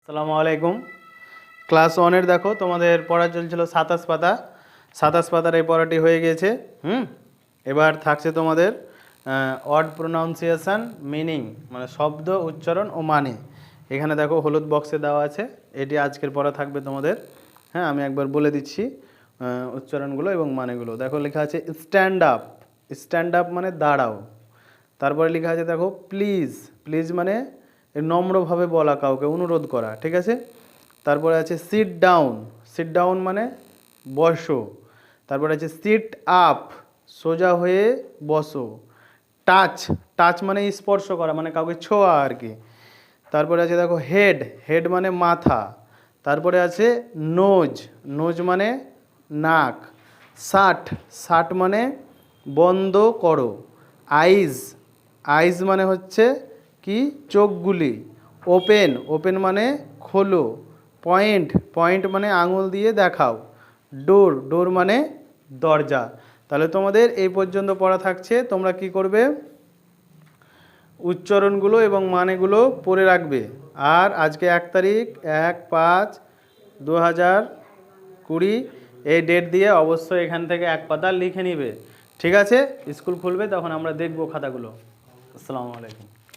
আসসালামু আলাইকুম। ক্লাস ওয়ানের দেখো তোমাদের পড়া চলছিল 27 পাতা। 27 পাতার এই পড়াটি হয়ে গিয়েছে। এবার থাকছে তোমাদের ওয়ার্ড প্রোনাউন্সিয়েশন মিনিং, মানে শব্দ উচ্চারণ ও মানে। এখানে দেখো হলুদ বক্সে দেওয়া আছে, এটি আজকের পড়া থাকবে তোমাদের। হ্যাঁ, আমি একবার বলে দিচ্ছি উচ্চারণগুলো এবং মানেগুলো। দেখো লেখা আছে স্ট্যান্ড আপ। স্ট্যান্ড আপ মানে দাঁড়াও। তারপরে লেখা আছে দেখো প্লিজ। প্লিজ মানে নম্রভাবে বলা, কাউকে অনুরোধ করা, ঠিক আছে। তারপরে আছে সিট ডাউন। সিট ডাউন মানে বসো। তারপরে আছে সিট আপ, সোজা হয়ে বসো। টাচ। টাচ মানে স্পর্শ করা, মানে কাউকে ছোঁয়া আর কি। তারপরে আছে দেখো হেড। হেড মানে মাথা। তারপরে আছে নোজ। নোজ মানে নাক। শাট। শাট মানে বন্ধ করো। আইজ। আইজ মানে হচ্ছে কি চোখগুলি। ওপেন। ওপেন মানে খোলো। পয়েন্ট। পয়েন্ট মানে আঙুল দিয়ে দেখাও। ডোর। ডোর মানে দরজা। তাহলে তোমাদের এই পর্যন্ত পড়া থাকছে। তোমরা কি করবে, উচ্চারণগুলো এবং মানেগুলো পড়ে রাখবে। আর আজকে 1 তারিখ 1/5/2020 এই ডেট দিয়ে অবশ্যই এখান থেকে এক পাতা লিখে নিবে, ঠিক আছে। স্কুল খুলবে তখন আমরা দেখব খাতাগুলো। আসসালামু আলাইকুম।